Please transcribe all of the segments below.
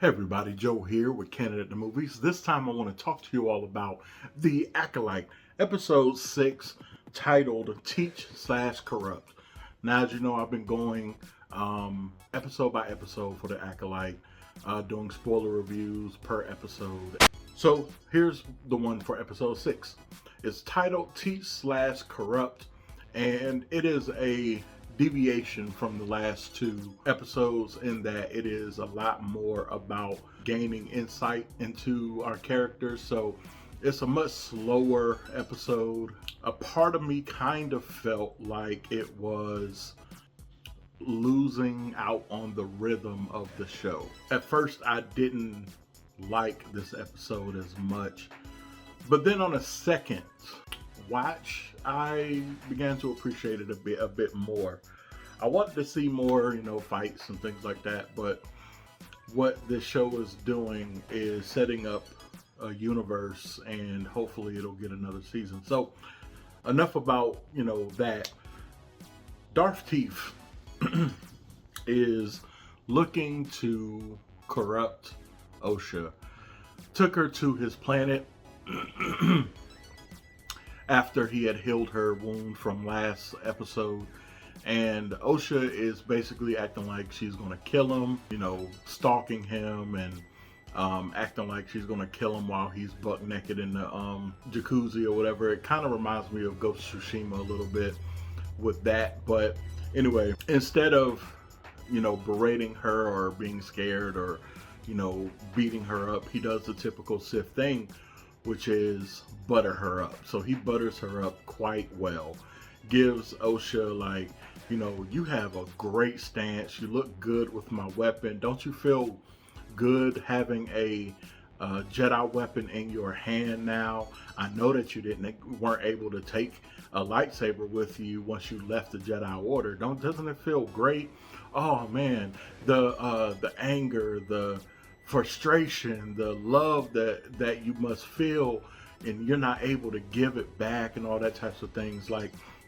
Hey everybody, Joe here with Candid the Movies. This time I want to talk to you all about The Acolyte, episode 6, titled Teach/Corrupt. Now, as you know, I've been going episode by episode for The Acolyte, doing spoiler reviews per episode. So here's the one for episode 6. It's titled Teach/Corrupt, and it is a deviation from the last two episodes in that it is a lot more about gaining insight into our characters. So it's a much slower episode. A part of me kind of felt like it was losing out on the rhythm of the show. At first I didn't like this episode as much, but then on a second watch, I began to appreciate it a bit more. I wanted to see more, fights and things like that, but what this show is doing is setting up a universe, and hopefully it'll get another season. So enough about, that. Darth Teeth is looking to corrupt Osha. Took her to his planet after he had healed her wound from last episode, and Osha is basically acting like she's gonna kill him, stalking him and acting like she's gonna kill him while he's buck naked in the jacuzzi or whatever. It kind of reminds me of Ghost of Tsushima a little bit with that. But anyway, instead of berating her or being scared or beating her up, he does the typical Sith thing, which is butter her up. So he butters her up quite well. Gives Osha you have a great stance. You look good with my weapon. Don't you feel good having a Jedi weapon in your hand now? I know that you weren't able to take a lightsaber with you once you left the Jedi Order. Doesn't it feel great? Oh man, the anger, the frustration, the love that you must feel, and you're not able to give it back, and all that types of things.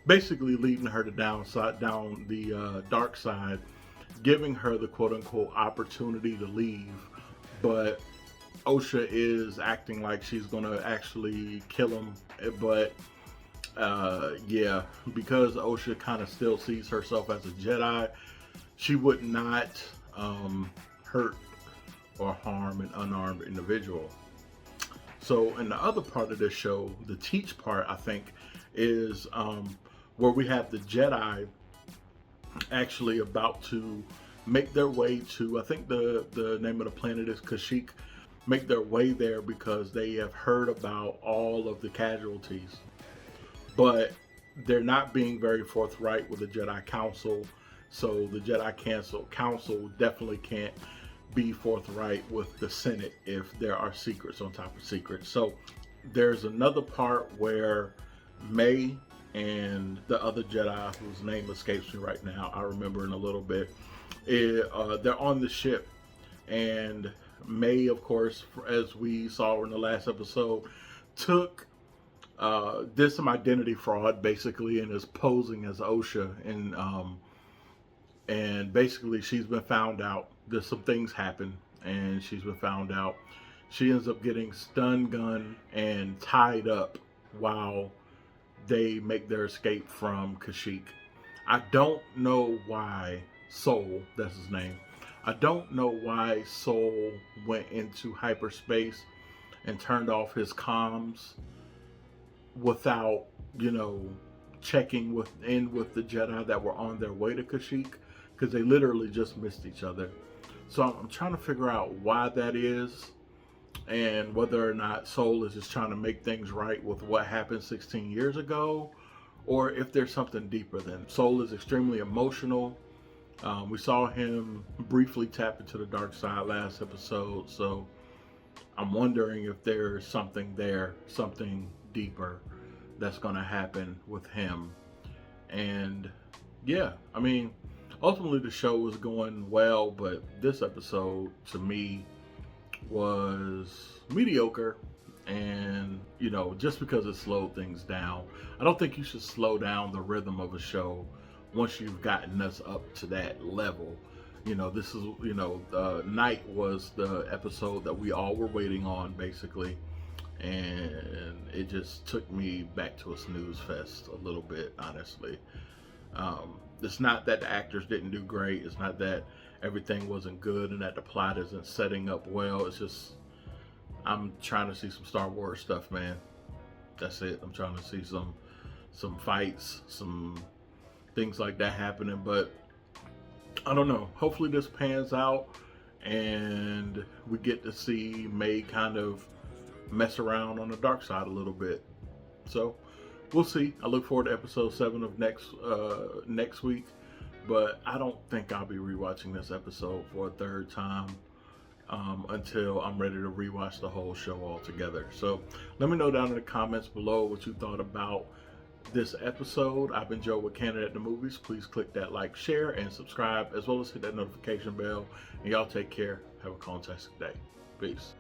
Basically leading her to down the dark side, giving her the quote-unquote opportunity to leave. But Osha is acting like she's gonna actually kill him. But because Osha kind of still sees herself as a Jedi, she would not hurt or harm an unarmed individual. So in the other part of this show, the teach part, I think, is where we have the Jedi actually about to make their way to, I think the name of the planet is Kashyyyk, make their way there because they have heard about all of the casualties. But they're not being very forthright with the Jedi Council, so the Jedi Council definitely can't be forthright with the Senate if there are secrets on top of secrets. So there's another part where May and the other Jedi, whose name escapes me right now, I'll remember in a little bit, they're on the ship, and May, of course, as we saw in the last episode, did some identity fraud basically, and is posing as Osha, and basically she's been found out. There's some things happen, and she's been found out. She ends up getting stun gunned and tied up while they make their escape from Kashyyyk. I don't know why Soul, that's his name, I don't know why Soul went into hyperspace and turned off his comms without, checking with the Jedi that were on their way to Kashyyyk, because they literally just missed each other. So I'm trying to figure out why that is, and whether or not Soul is just trying to make things right with what happened 16 years ago, or if there's something deeper than. Soul is extremely emotional. We saw him briefly tap into the dark side last episode, so I'm wondering if there's something there, something deeper that's going to happen with him. And ultimately the show was going well, but this episode to me was mediocre. And just because it slowed things down, I don't think you should slow down the rhythm of a show once you've gotten us up to that level. This is, Night was the episode that we all were waiting on, basically. And it just took me back to a snooze fest a little bit, honestly. It's not that the actors didn't do great. It's not that everything wasn't good and that the plot isn't setting up well. It's just, I'm trying to see some Star Wars stuff, man. That's it. I'm trying to see some fights, some things like that happening. But I don't know. Hopefully this pans out and we get to see May kind of mess around on the dark side a little bit. So we'll see. I look forward to episode 7 of next week, but I don't think I'll be rewatching this episode for a third time until I'm ready to rewatch the whole show altogether. So let me know down in the comments below what you thought about this episode. I've been Joe with Candid at the Movies. Please click that like, share, and subscribe, as well as hit that notification bell. And y'all take care. Have a fantastic day. Peace.